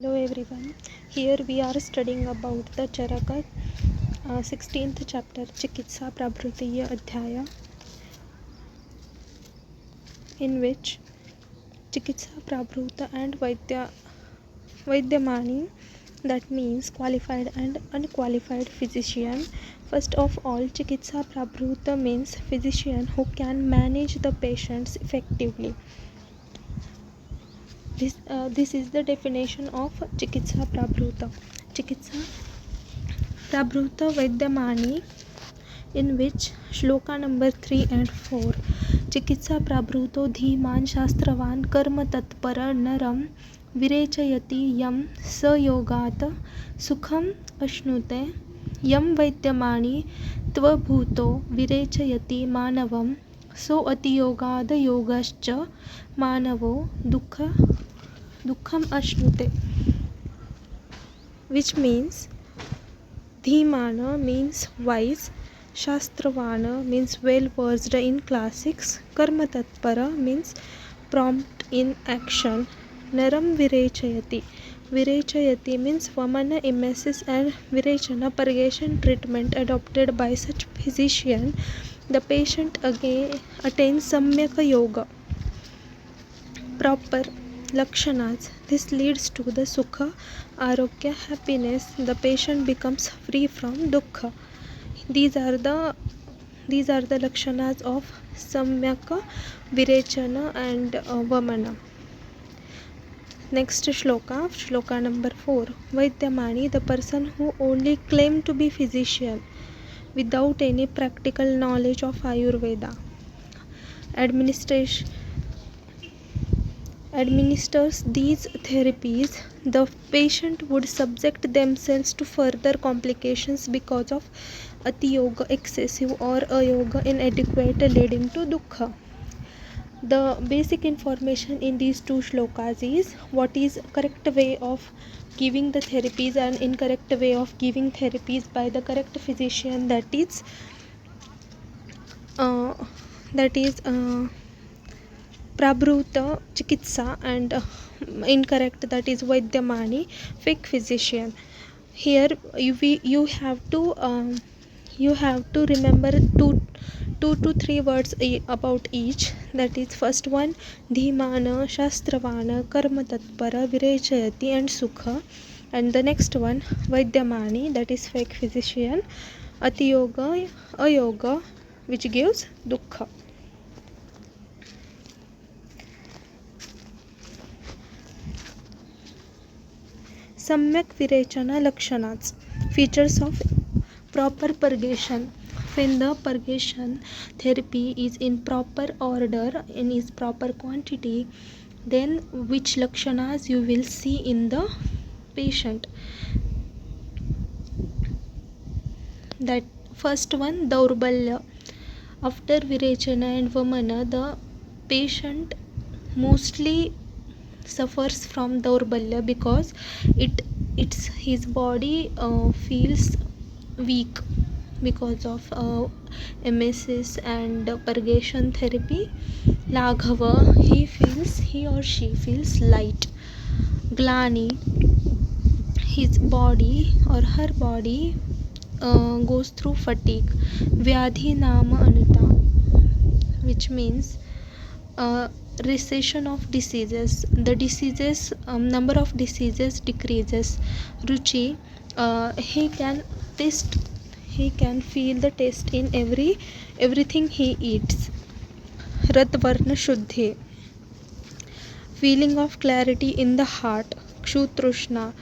Hello everyone. Here we are studying about the charak, 16th chapter, CHIKITSA PRABHRUTIYA ADHYAYA, in which CHIKITSA PRABHRUTA and Vaidyamani, that means qualified and unqualified physician. First of all, CHIKITSA PRABHRUTA means physician who can manage the patients effectively. This is the definition of CHIKITSA PRABHRUTA. CHIKITSA PRABHRUTA Vaidyamani, in which shloka number 3 and 4. चिकित्सा प्राभृतो धीमान शास्त्रवान कर्म तत्पर नरम विरेचयति यम स योगात सुखम अश्नुते यम वैद्यमानि त्वभूतो विरेचयति मानवम सो अतियोगाद योगश्च मानवो दुःखम अश्नुते, which means Dhimana means wise, Shastravana means well versed in classics, Karma Tatpara means prompt in action, Naram Virechayati means Vamana emesis and Virechana purgation treatment adopted by such physician. The patient again attains Samyaka Yoga. Proper Lakshanas. This leads to the Sukha, Arogya, happiness. The patient becomes free from Dukkha. These are the Lakshanas of Samyaka, Virechana and Vamana. Next shloka number 4. Vaidyamani, the person who only claimed to be physician without any practical knowledge of Ayurveda, administers these therapies. The patient would subject themselves to further complications because of atiyoga, excessive, or ayoga, inadequate, leading to dukkha. The basic information in these two shlokas is what is correct way of giving the therapies and incorrect way of giving therapies by the correct physician, that is Prabhruta Chikitsa, and incorrect, that is Vaidyamani, fake physician. Here you have to remember two to three words about each. That is, first one Dhimana, Shastravana, Karma Tatpara, Virechayati and Sukha, and the next one Vaidyamani, that is fake physician, Atiyoga, Ayoga, which gives Dukkha. Samyak Virechana Lakshanas. Features of proper purgation. When the purgation therapy is in proper order and is proper quantity, then which lakshanas you will see in the patient. That first one, Daurbalya. After Virechana and Vamana, the patient mostly suffers from Daurbalya because his body feels weak because of emesis and purgation therapy. Laghava, he or she feels light. Glani, his body or her body goes through fatigue. Vyadhi Nama Anuta, which means recession of diseases. The diseases, number of diseases decreases. Ruchi, he can feel the taste in everything he eats. Ratvarna Shuddhi, feeling of clarity in the heart. Kshutrashna,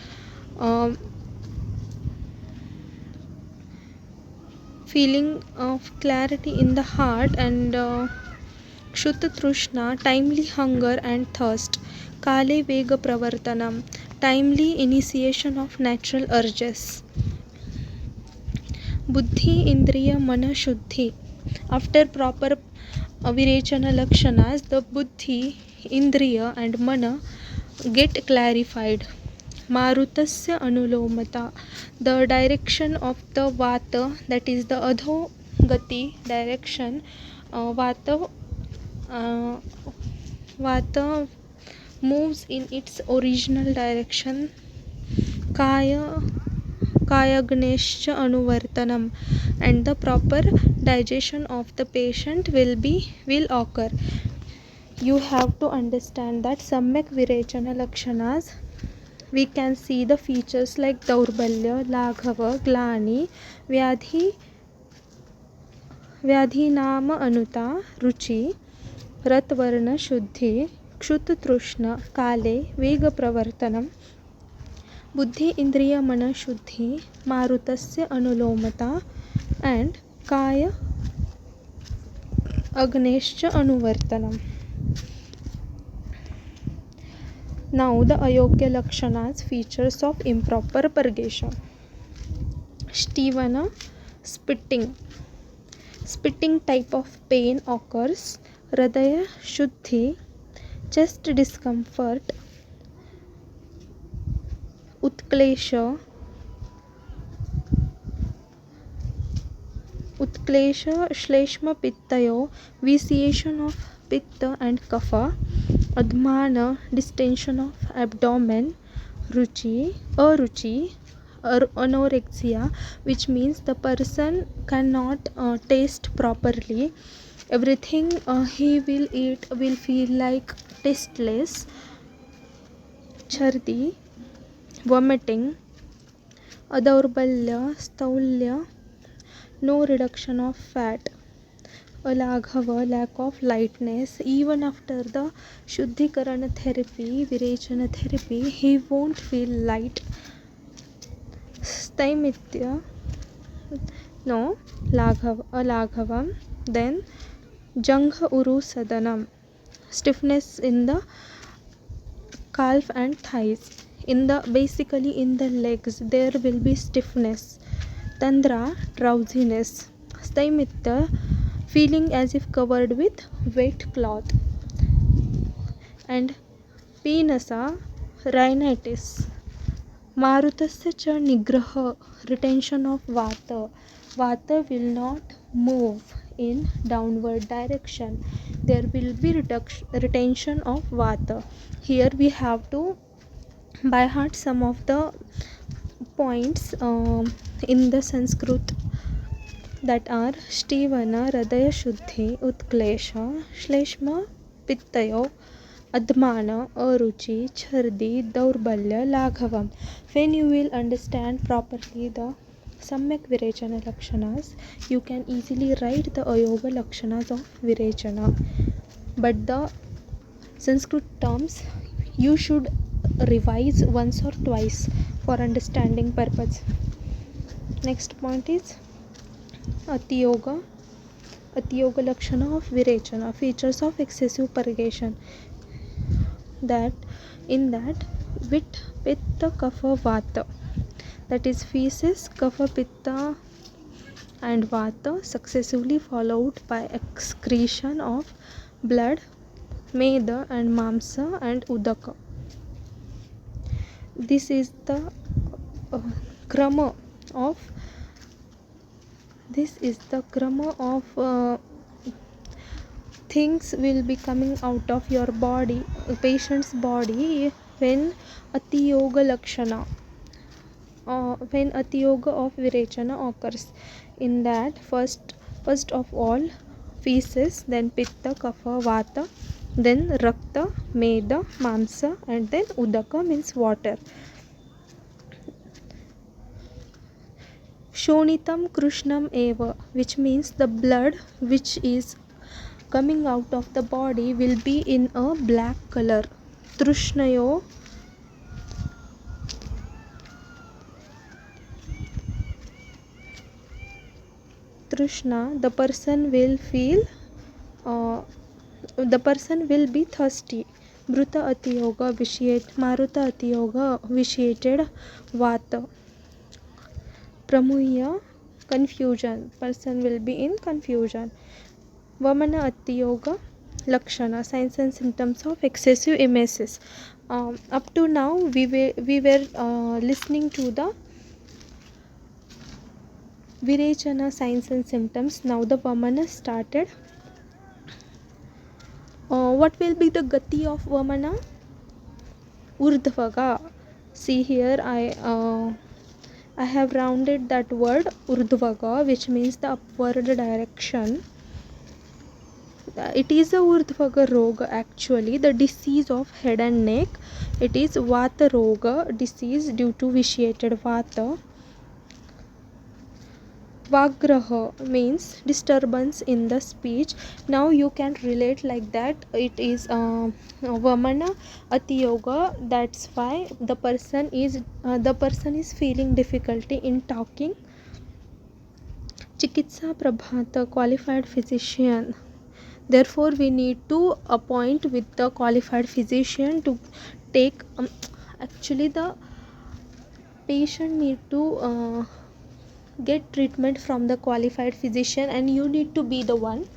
feeling of clarity in the heart, and Kshutrashna, timely hunger and thirst. Kale Vega Pravartanam, timely initiation of natural urges. Buddhi Indriya Mana Shuddhi, after proper Virechana Lakshanas, the Buddhi, Indriya and Mana get clarified. Marutasya Anulomata, the direction of the Vata, that is the Adho Gati direction. Vata moves in its original direction kayagneshcha anuvartanam, and the proper digestion of the patient will occur. You have to understand that samyak virechana lakshanas, we can see the features like daurbalya, laghava, glani, vyadhi, व्याधिनाम Anuta रुचि रतवर्ण शुद्धि क्षुत तृष्ण काले वेग प्रवर्तनम बुद्धि इंद्रिय मन शुद्धि मारुतस्य अनुलोमता and kaya agnescha anuvartanam. Now the ayogya lakshanas, features of improper purgation. Stivana, spitting type of pain occurs. Hridaya shuddhi, chest discomfort. Utklesha shleshma pittayo, vitiation of pitta and kapha. Admana, distension of abdomen. Aruchi, anorexia, which means the person cannot taste properly. Everything he will eat will feel like tasteless. Chardi, vomiting. Adaurbalya, staulya, no reduction of fat. Alaghava, lack of lightness. Even after the Shuddhikarana therapy, Virechana therapy, he won't feel light. Staimitya, no, alaghavam. Then Jangha Uru Sadanam, stiffness in the calf and thighs. Basically in the legs there will be stiffness. Tandra, drowsiness. Staimitya, feeling as if covered with wet cloth. And Pinasa, rhinitis. Marutasya cha nigraha, retention of vata. Vata will not move in downward direction. There will be retention of vata. Here we have to by heart some of the points in the Sanskrit, that are Stivana, Hridaya Shuddhi, Utklesha, Shleshma Pittayo, Admana, Aruchi, Chardi, Daurbalya, Laghavam. When you will understand properly the Samyak Virechana Lakshanas, you can easily write the Ayoga Lakshanas of Virechana. But the Sanskrit terms you should revise once or twice for understanding purpose. Next point is Atiyoga Lakshana of Virechana, features of excessive purgation. That Vit, Pitta, Kapha, Vata, that is feces, Kapha, Pitta and Vata, successively followed by excretion of blood, Meda and Mamsa and Udaka. This is the krama of things will be coming out of your body, patient's body, when Atiyoga Lakshana, when Atiyoga of Virechana occurs. In that, first of all, feces, then Pitta, Kapha, Vata, then Rakta, Meda, Mamsa, and then Udaka means water. Shonitam Krishnam Eva, which means the blood which is coming out of the body will be in a black color. Trishnayo, Trishna, the person will be thirsty. Mruta Atiyoga, Maruta Atiyoga, vitiated Vata. Pramuya, confusion, person will be in confusion. Vamana Atiyoga Lakshana, signs and symptoms of excessive emesis. Up to now we were listening to the Virechana signs and symptoms. Now the Vamana started. What will be the Gati of Vamana? Urdhvaga, See here, I have rounded that word urdhvaga, which means the upward direction. It is a urdhvaga roga actually, the disease of head and neck. It is vata roga, disease due to vitiated vata. Vagraha means disturbance in the speech. Now you can relate like that. It is vamana atiyoga. That's why the person is feeling difficulty in talking. Chikitsa Prabhata, qualified physician. Therefore we need to appoint with the qualified physician to take actually the patient need to get treatment from the qualified physician, and you need to be the one.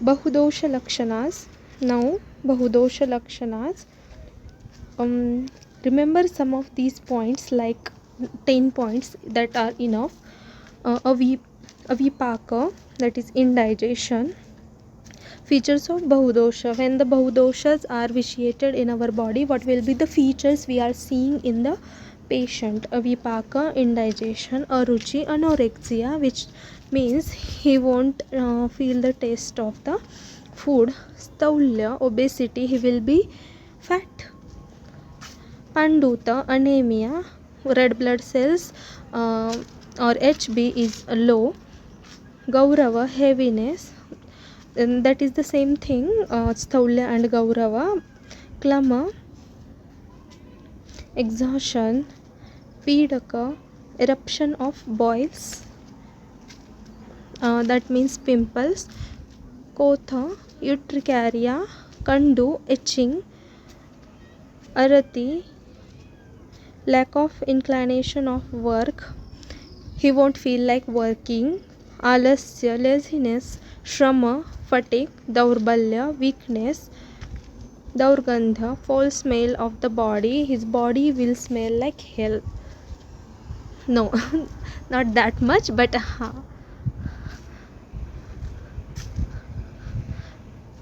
Bahudosha lakshanas. Now bahudosha lakshanas, remember some of these points, like 10 points that are enough. Avipaka, that is indigestion. Features of bahudosha. When the bahudoshas are vitiated in our body, what will be the features we are seeing in the patient? Avipaka, indigestion. Aruchi, anorexia, which means he won't feel the taste of the food. Staulya, obesity, he will be fat. Panduta, anemia, red blood cells or HB is low. Gaurava, heaviness, and that is the same thing, Staulya and Gaurava. Klama, exhaustion. Pidaka, eruption of boils, that means pimples. Kotha, urticaria. Kandu, itching. Arati, lack of inclination of work, he won't feel like working. Alasya, laziness. Shrama, fatigue. Daurbalya, weakness. Daurgandha, foul smell of the body, his body will smell like hell. No, not that much, but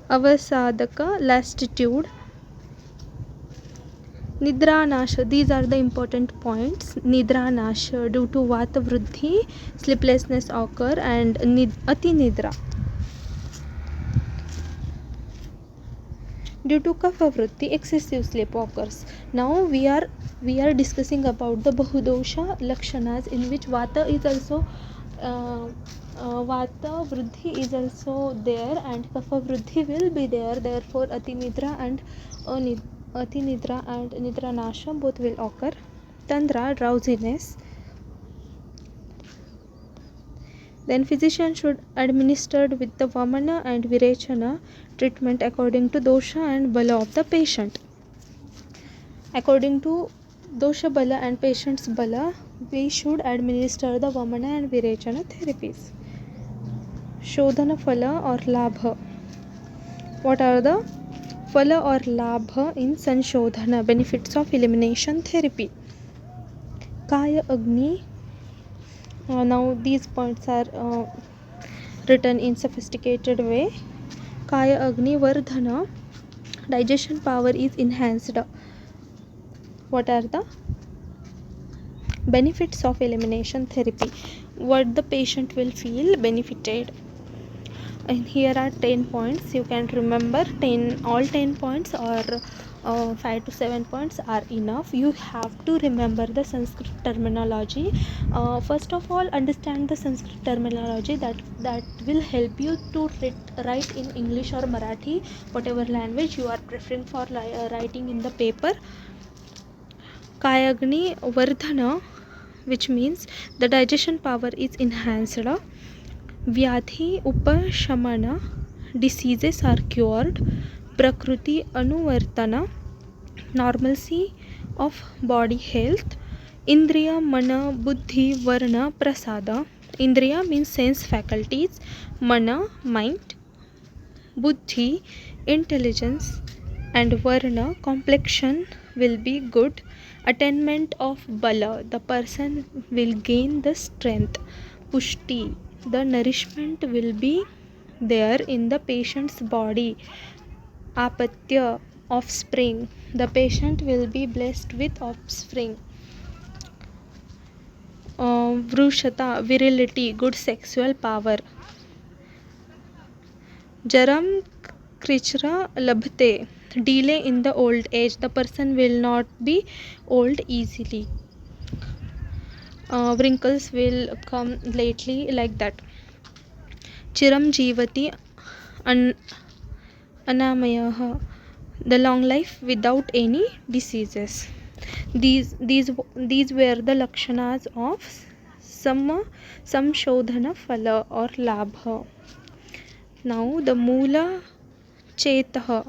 Avasadaka, lassitude. Nidranasha, these are the important points. Nidranasha, due to vata vruddhi, sleeplessness occur, and ati nidra, due to kapha vrutti, excessive sleep occurs. Now we are discussing about the bahudosha lakshanas, in which vata is also vata vruddhi is also there, and kapha vruddhi will be there. Therefore ati nidra and nidra nasha both will occur. Tandra, drowsiness. Then physician should administer with the vamana and virechana treatment according to dosha and bala of the patient. According to dosha bala and patient's bala, we should administer the vamana and virechana therapies. Shodhana phala or labha. What are the phala or labha in sanshodhana, benefits of elimination therapy? Kaya agni. Now these points are written in sophisticated way. Kaya agni vardhana, digestion power is enhanced. What are the benefits of elimination therapy? What the patient will feel benefited? And here are 10 points. You can remember 10, all 10 points, or 5 to 7 points are enough. You have to remember the Sanskrit terminology. First of all, understand the Sanskrit terminology, that will help you to write in English or Marathi, whatever language you are preferring for writing in the paper. Kayagni vardhana, which means the digestion power is enhanced. Vyadhi upashamana, diseases are cured. Prakruti anuvartana, normalcy of body health. Indriya mana buddhi varna prasada. Indriya means sense faculties. Mana, mind. Buddhi, intelligence. And varna, complexion will be good. Attainment of bala, the person will gain the strength. Pushti, the nourishment will be there in the patient's body. Apatya, offspring. The patient will be blessed with offspring. Vrushata, virility, good sexual power. Jaram krichra labhte, delay in the old age. The person will not be old easily. Wrinkles will come lately, like that. Chiram jivati anamayah, the long life without any diseases. These were the lakshanas of samshodhana phala or labha. Now the mula chetah,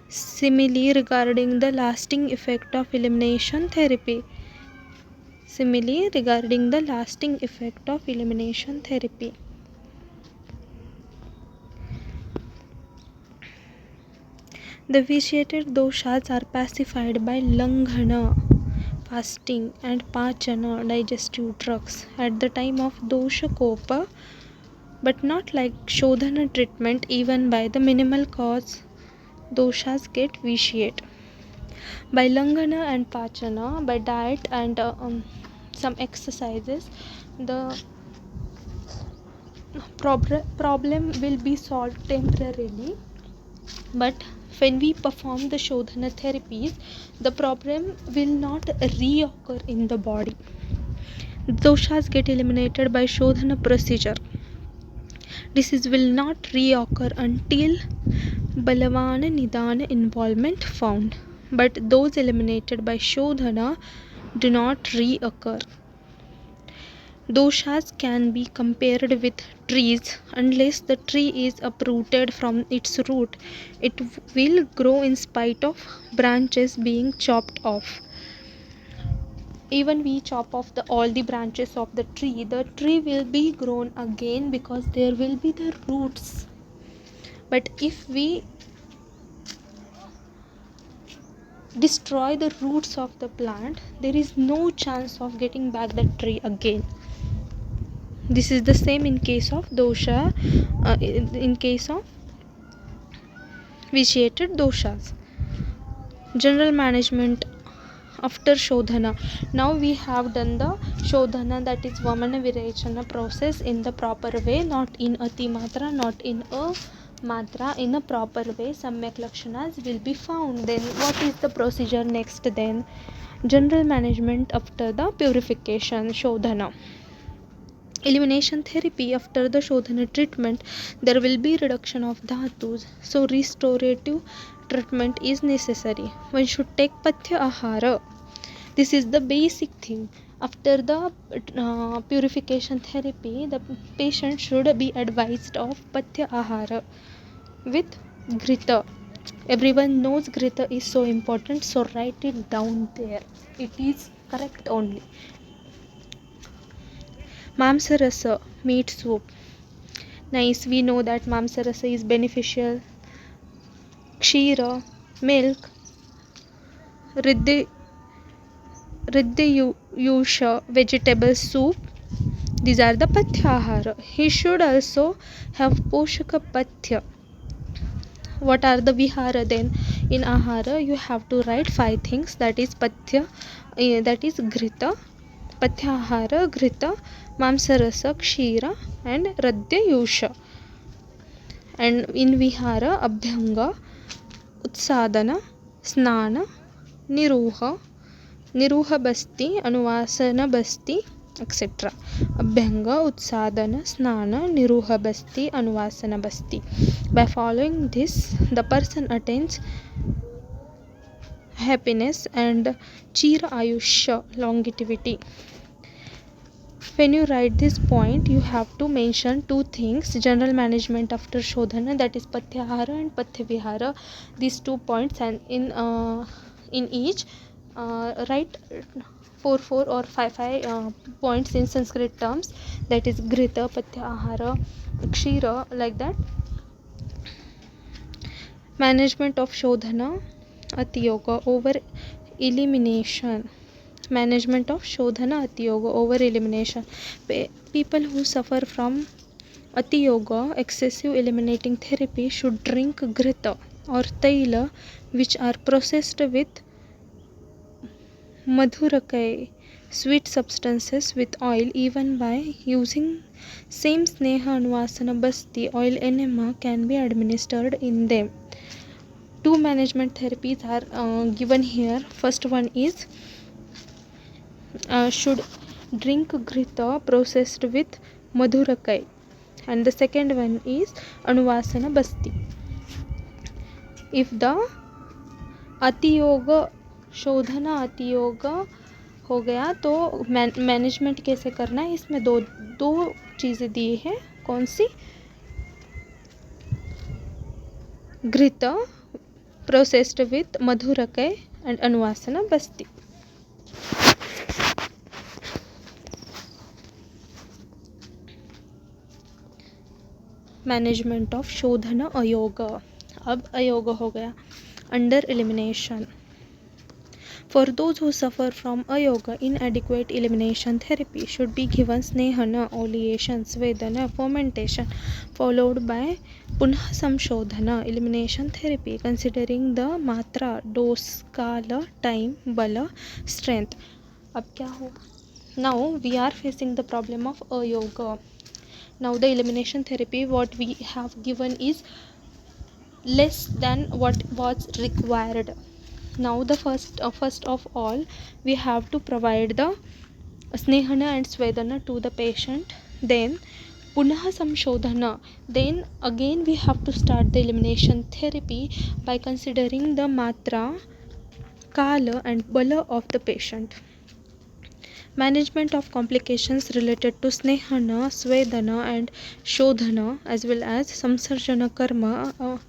simile regarding the lasting effect of elimination therapy. Simile regarding the lasting effect of elimination therapy. The vitiated doshas are pacified by langhana, fasting, and pachana, digestive drugs, at the time of dosha kopa, but not like shodhana treatment. Even by the minimal cause, doshas get vitiate. By langhana and pachana, by diet and some exercises, the problem will be solved temporarily. But when we perform the shodhana therapies, the problem will not reoccur in the body. Doshas get eliminated by shodhana procedure. Disease will not reoccur until balavana nidana involvement found. But those eliminated by shodhana do not reoccur. Doshas can be compared with trees. Unless the tree is uprooted from its root, it will grow in spite of branches being chopped off. Even we chop off all the branches of the tree will be grown again, because there will be the roots. But if we destroy the roots of the plant, there is no chance of getting back the tree again. This is the same in case of dosha, in case of vitiated doshas. General management after shodhana. Now we have done the shodhana, that is vamana virechana process, in the proper way, not in ati matra, not in a matra, in a proper way. Samyak lakshanas will be found. Then what is the procedure next? Then general management after the purification shodhana. Elimination therapy. After the shodhana treatment, there will be reduction of dhatus, so restorative treatment is necessary. One should take pathya ahara. This is the basic thing. After the purification therapy, the patient should be advised of pathya ahara with grita. Everyone knows grita is so important, so write it down there. It is correct only. Mamsarasa, meat soup. Nice, we know that mamsarasa is beneficial. Kshira, milk. Riddhyusha, vegetable soup. These are the pathyahara. He should also have poshaka pathya. What are the vihara then? In ahara, you have to write 5 things. That is pathya, that is grita, pathyaahara, grita, mamsarasa, kshira, and radhyayusha. And in vihara, abhyanga, utsadana, snana, niruha, niruha basti, anuvasana basti, etc. Abhyanga, utsadana, snana, niruha basti, anuvasana basti. By following this, the person attains happiness and chira ayushya, longevity. When you write this point, you have to mention 2 things: general management after shodhana, that is pathyaahara and pathyavihara. These 2 points, and in each write 4 or 5 points in Sanskrit terms, that is grita, pathyahara, kshira, like that. Management of shodhana atiyoga over elimination. Management of shodhana atiyoga over elimination. People who suffer from Ati yoga, excessive eliminating therapy, should drink ghrita or taila, which are processed with madhurakai, sweet substances with oil. Even by using same sneha anvasana basti, oil enema can be administered in them. Two management therapies are given here. First one is should drink ghrita processed with madhurakai, and the second one is anuvasana basti. If the अति योग शोधना अति योग हो गया तो management कैसे करना है, इसमें दो चीज़ें दी है. कौन सी? घृत processed with मधुरकय and अनुवासना Basti. Management of शोधन अयोग. अब अयोग हो गया. Under elimination. For those who suffer from ayoga, inadequate elimination therapy should be given snehana, oleation, svedana, fermentation, followed by punha samshodhana, elimination therapy, considering the matra, dose, kala, time, bala, strength. अब क्या हो? Now we are facing the problem of ayoga. Now the elimination therapy what we have given is less than what was required. Now the first of all we have to provide the snehana and svedana to the patient, then punah samshodhana, then again we have to start the elimination therapy by considering the matra, kala and bala of the patient. Management of complications related to snehana, svedana and shodhana as well as samsarjana karma,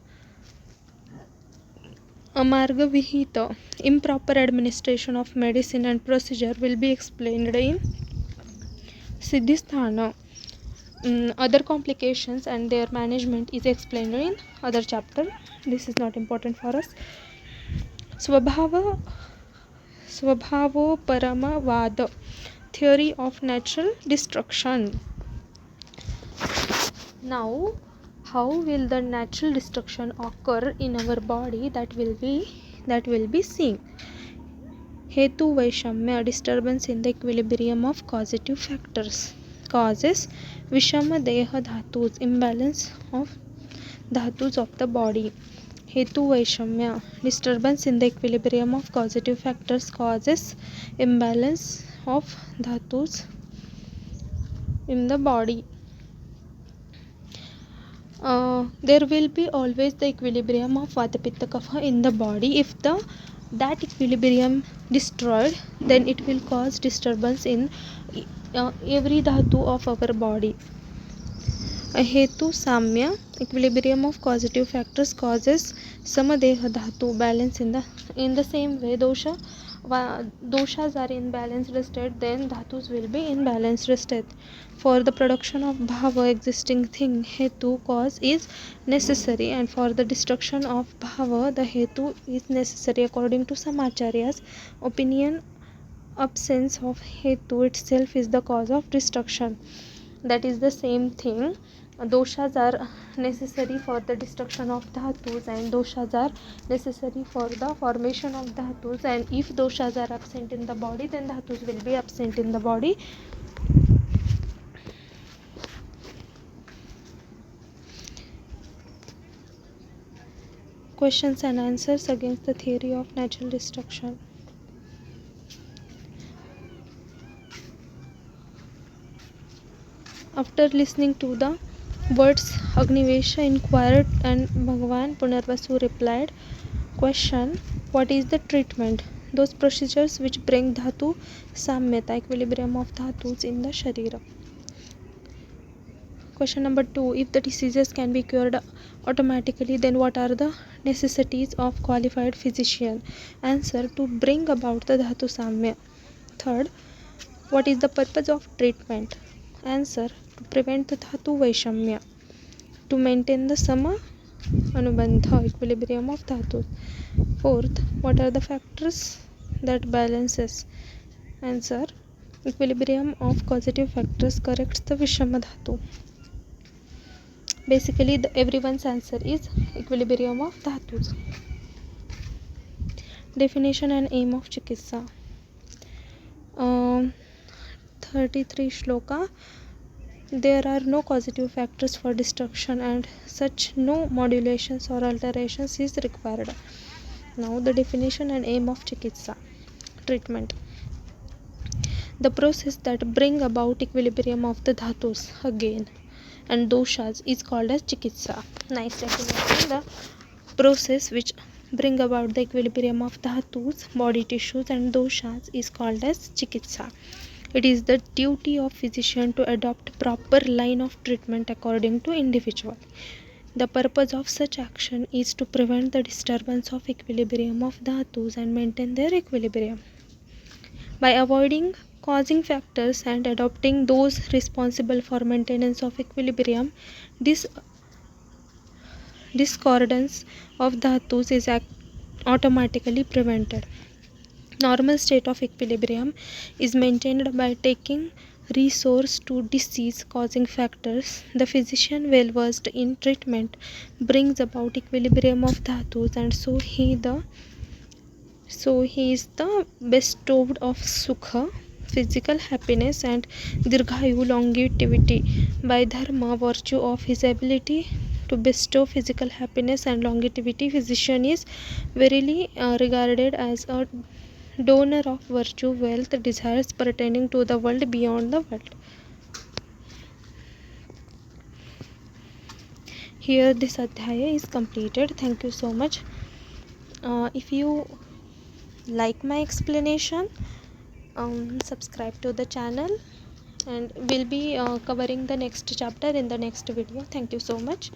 amarga vihita, improper administration of medicine and procedure will be explained in siddhisthana. Other complications and their management is explained in other chapter. This is not important for us. Swabhavo paramavada, theory of natural destruction. Now how will the natural destruction occur in our body, that will be seen. Hetu vaishamya, disturbance in the equilibrium of causative factors, causes vishama deha dhatus, imbalance of dhatus of the body. Hetu vaishamya, disturbance in the equilibrium of causative factors, causes imbalance of dhatus in the body. There will be always the equilibrium of vata pitta kapha in the body. If that equilibrium destroyed, then it will cause disturbance in every dhatu of our body. Hetu samya, equilibrium of causative factors, causes samadeha dhatu, balance in the same way. Doshas are in balanced state, then dhatus will be in balanced state. For the production of bhava, existing thing, hetu, cause is necessary, and for the destruction of bhava, the hetu is necessary. According to some acharyas opinion, absence of hetu itself is the cause of destruction. That is the same thing. Doshas are necessary for the destruction of dhatus, and doshas are necessary for the formation of dhatus, and if doshas are absent in the body, then dhatus will be absent in the body. Questions and answers against the theory of natural destruction. After listening to the words, Agnivesha inquired and Bhagavan Punarvasu replied. Question: what is the treatment? Those procedures which bring dhatu samyata, equilibrium of dhatus in the sharira. Question number 2: if the diseases can be cured automatically, then what are the necessities of qualified physician? Answer: to bring about the dhatu samya. Third: what is the purpose of treatment? Answer: to prevent the dhatu vaishamya, to maintain the sama anubandha, equilibrium of dhatus. Fourth: what are the factors that balances? Answer: equilibrium of causative factors corrects the vishama dhatu. Basically everyone's answer is equilibrium of dhatus. Definition and aim of chikitsa. 33 shloka. There are no causative factors for destruction and such no modulations or alterations is required. Now the definition and aim of chikitsa. Treatment. The process that bring about equilibrium of the dhatus again and doshas is called as chikitsa. Nice definition. The process which bring about the equilibrium of dhatus, body tissues and doshas is called as chikitsa. It is the duty of physician to adopt proper line of treatment according to individual. The purpose of such action is to prevent the disturbance of equilibrium of dhatus and maintain their equilibrium. By avoiding causing factors and adopting those responsible for maintenance of equilibrium, this discordance of dhatus is automatically prevented. Normal state of equilibrium is maintained by taking resource to disease causing factors. The physician, well versed in treatment, brings about equilibrium of dhatus, and so he is the bestowed of sukha, physical happiness, and dirghayu, longevity. By dharma, virtue of his ability to bestow physical happiness and longevity, physician is verily regarded as a donor of virtue, wealth, desires pertaining to the world beyond the world. Here this adhyaya is completed. Thank you so much. If you like my explanation, subscribe to the channel, and we'll be covering the next chapter in the next video. Thank you so much.